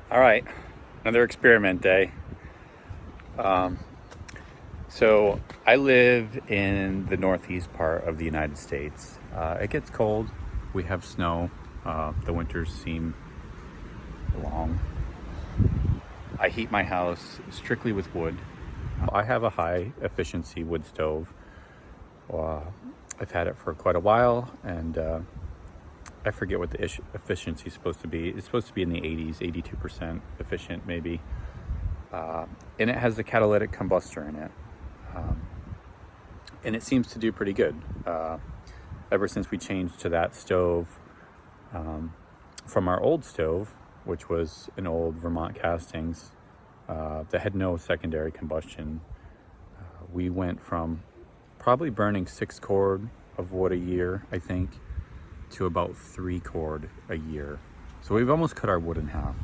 All right, another experiment day. Um, so I live in the northeast part of the United States. It gets cold. We have snow. The winters seem long. I heat my house strictly with wood. I have a high efficiency wood stove. Uh, I've had it for quite a while, and I forget what the efficiency is supposed to be. It's supposed to be in the 80s, 82% efficient maybe. And it has the catalytic combustor in it. Um, and it seems to do pretty good. Ever since we changed to that stove from our old stove, which was an old Vermont castings that had no secondary combustion, we went from probably burning 6 cord of wood a year, I think, to about 3 cord a year. So we've almost cut our wood in half.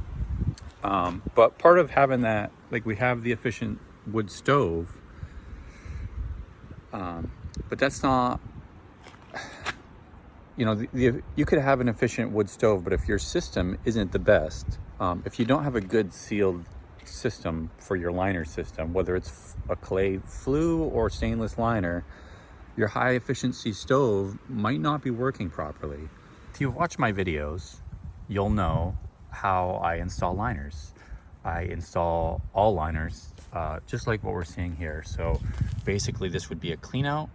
But part of having that, like, we have the efficient wood stove, but that's not, you could have an efficient wood stove, but if your system isn't the best, if you don't have a good sealed system for your liner system, whether it's a clay flue or stainless liner, your high efficiency stove might not be working properly. If you've watched my videos, you'll know how I install liners. I install all liners, just like what we're seeing here. So basically this would be a clean out,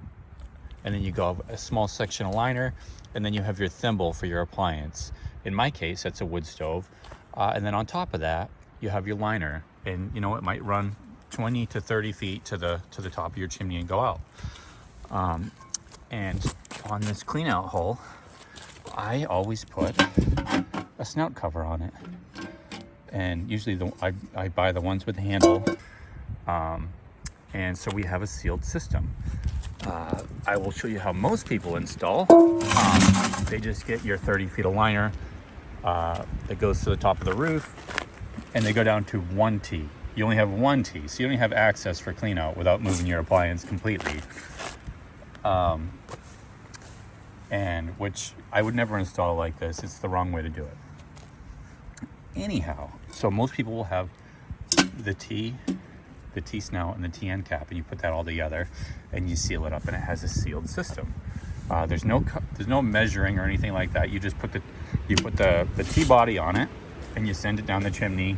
and then you go a small section of liner, and then you have your thimble for your appliance. In my case, that's a wood stove. And then on top of that, you have your liner, and it might run 20 to 30 feet to the top of your chimney and go out. And on this clean out hole, I always put a snout cover on it. And usually I buy the ones with the handle. And so we have a sealed system. I will show you how most people install. They just get your 30 feet of liner that goes to the top of the roof, and they go down to 1 T. You only have 1 T, so you only have access for clean out without moving your appliance completely. And which I would never install like this. It's the wrong way to do it. Anyhow, so most people will have the T snout and the T end cap, and you put that all together and you seal it up, and it has a sealed system. There's no measuring or anything like that. You just put the T body on it and you send it down the chimney.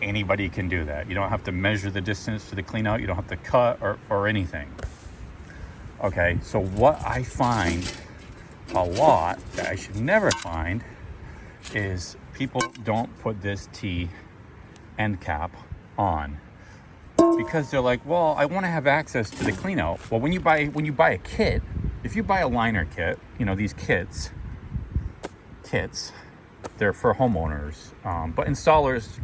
Anybody can do that. You don't have to measure the distance to the clean out. You don't have to cut or anything. Okay, so what I find a lot that I should never find is people don't put this T end cap on, because they're like, well, I want to have access to the clean out. Well, when you buy a kit, if you buy a liner kit, these kits, they're for homeowners, but installers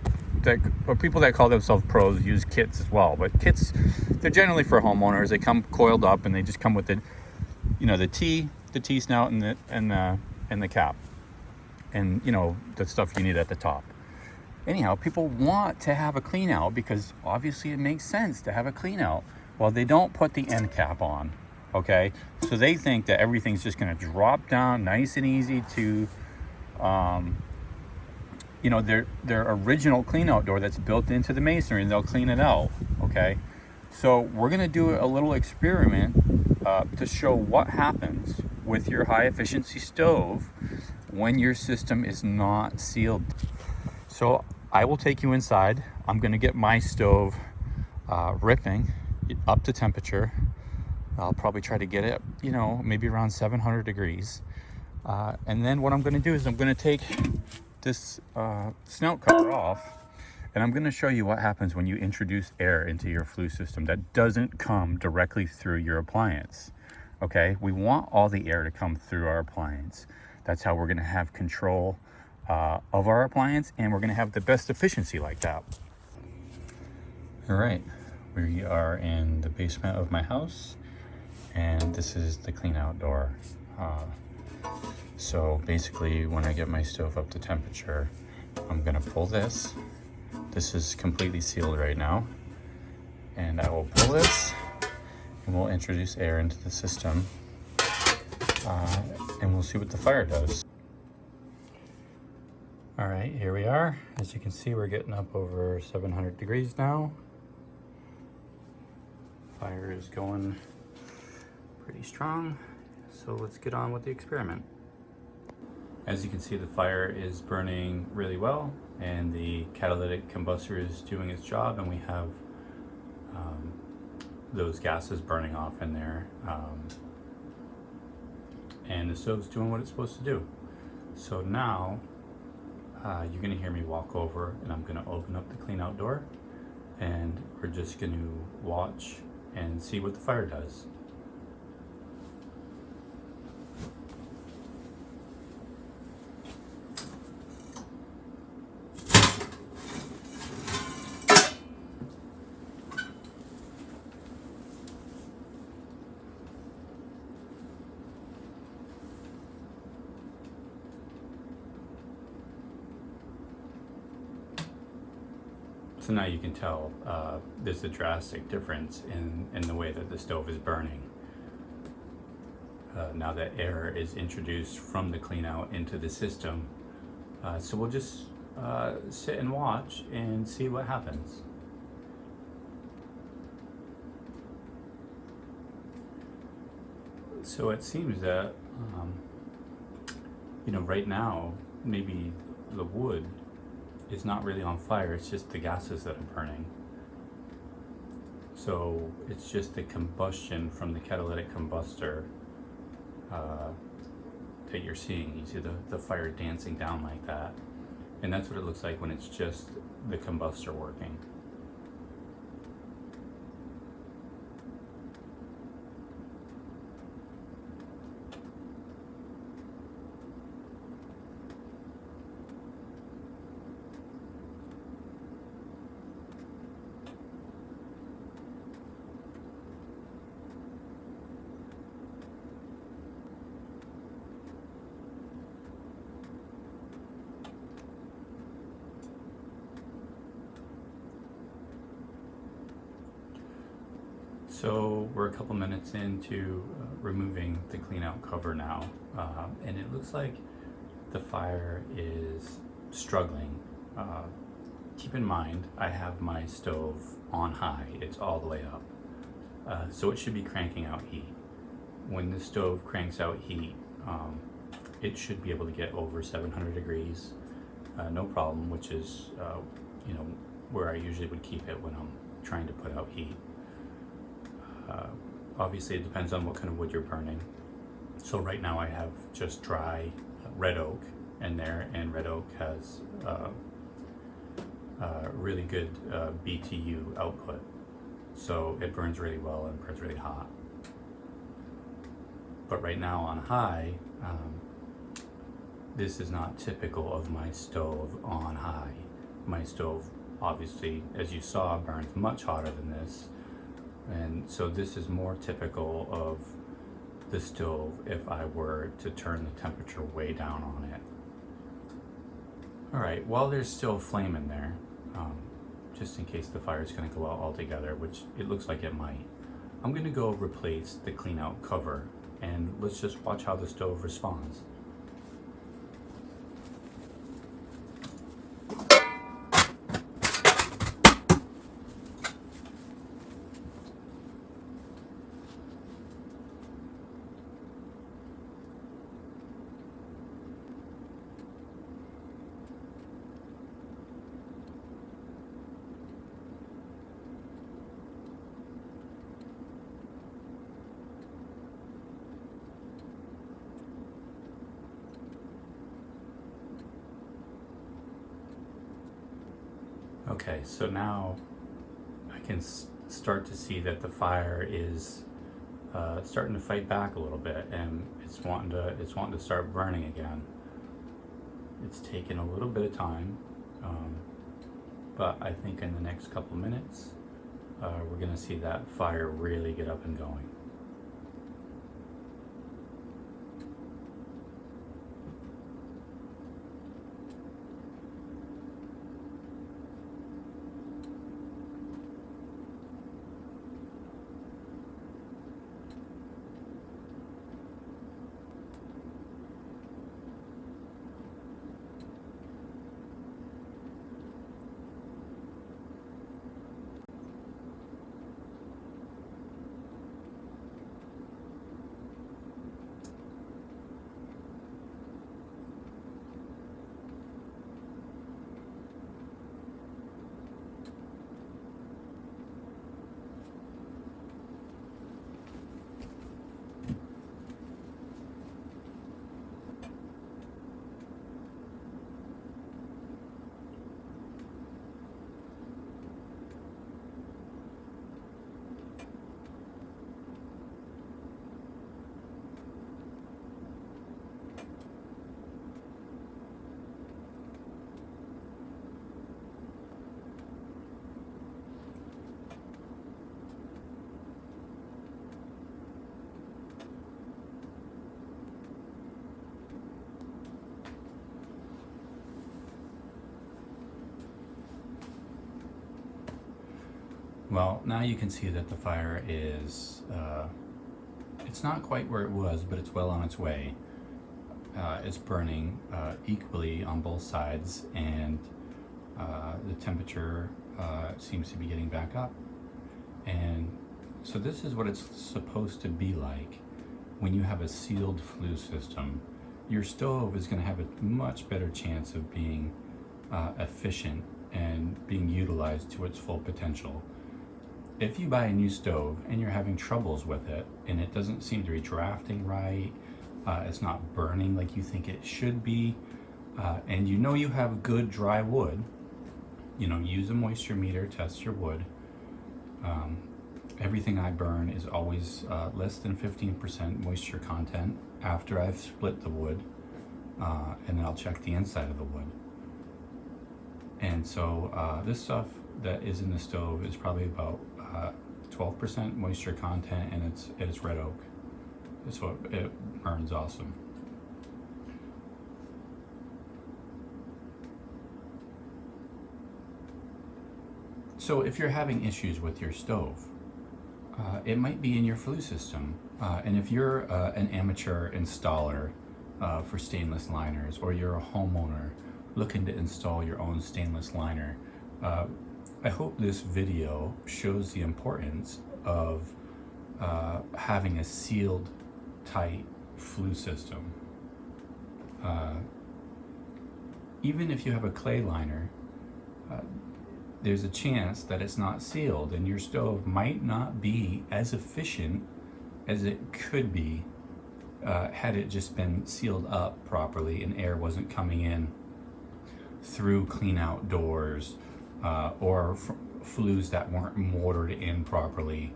or people that call themselves pros use kits as well. But kits, they're generally for homeowners. They come coiled up, and they just come with the T snout and the cap, and the stuff you need at the top. Anyhow, people want to have a clean out because obviously it makes sense to have a clean out. Well, they don't put the end cap on, okay? So they think that everything's just gonna drop down nice and easy to, their original clean out door that's built into the masonry, and they'll clean it out, okay? So we're gonna do a little experiment to show what happens with your high efficiency stove when your system is not sealed. So I will take you inside. I'm gonna get my stove ripping up to temperature. I'll probably try to get it, maybe around 700 degrees. And then what I'm gonna do is I'm gonna take this snout cover off, and I'm gonna show you what happens when you introduce air into your flue system that doesn't come directly through your appliance, okay? We want all the air to come through our appliance. That's how we're gonna have control of our appliance, and we're gonna have the best efficiency like that. All right, we are in the basement of my house, and this is the clean out door. So basically, when I get my stove up to temperature, I'm gonna pull this. This is completely sealed right now, and I will pull this, and we'll introduce air into the system, and we'll see what the fire does. All right, here we are. As you can see, we're getting up over 700 degrees now. Fire is going pretty strong, so let's get on with the experiment. As you can see, the fire is burning really well and the catalytic combustor is doing its job, and we have those gases burning off in there, and the stove's doing what it's supposed to do. So now you're gonna hear me walk over and I'm gonna open up the clean out door, and we're just gonna watch and see what the fire does. So now you can tell there's a drastic difference in the way that the stove is burning. Now that air is introduced from the clean out into the system. So we'll just sit and watch and see what happens. So it seems that, right now, maybe the wood is not really on fire, it's just the gases that are burning. So it's just the combustion from the catalytic combustor that you're seeing. You see the fire dancing down like that. And that's what it looks like when it's just the combustor working. So we're a couple minutes into removing the clean out cover now, and it looks like the fire is struggling. Keep in mind, I have my stove on high, it's all the way up, so it should be cranking out heat. When the stove cranks out heat, it should be able to get over 700 degrees, no problem, which is where I usually would keep it when I'm trying to put out heat. Obviously it depends on what kind of wood you're burning. So right now I have just dry red oak in there, and red oak has really good BTU output. So it burns really well and burns really hot. But right now on high, this is not typical of my stove on high. My stove, obviously, as you saw, burns much hotter than this. And so this is more typical of the stove if I were to turn the temperature way down on it. All right, while there's still flame in there, just in case the fire is going to go out altogether, which it looks like it might, I'm going to go replace the clean out cover, and let's just watch how the stove responds. Okay, so now I can start to see that the fire is starting to fight back a little bit, and it's wanting to start burning again. It's taken a little bit of time, but I think in the next couple minutes we're gonna see that fire really get up and going. Well, now you can see that the fire is, it's not quite where it was, but it's well on its way. It's burning equally on both sides, and the temperature seems to be getting back up. And so this is what it's supposed to be like when you have a sealed flue system. Your stove is going to have a much better chance of being efficient and being utilized to its full potential. If you buy a new stove and you're having troubles with it and it doesn't seem to be drafting right, it's not burning like you think it should be, and you know you have good dry wood, use a moisture meter, test your wood. Everything I burn is always less than 15% moisture content after I've split the wood, and then I'll check the inside of the wood. And so this stuff that is in the stove is probably about 12% moisture content, and it's red oak, so it burns awesome. So if you're having issues with your stove, it might be in your flue system. And if you're an amateur installer for stainless liners, or you're a homeowner looking to install your own stainless liner, I hope this video shows the importance of having a sealed, tight flue system. Even if you have a clay liner, there's a chance that it's not sealed, and your stove might not be as efficient as it could be had it just been sealed up properly and air wasn't coming in through clean out doors, or flues that weren't mortared in properly,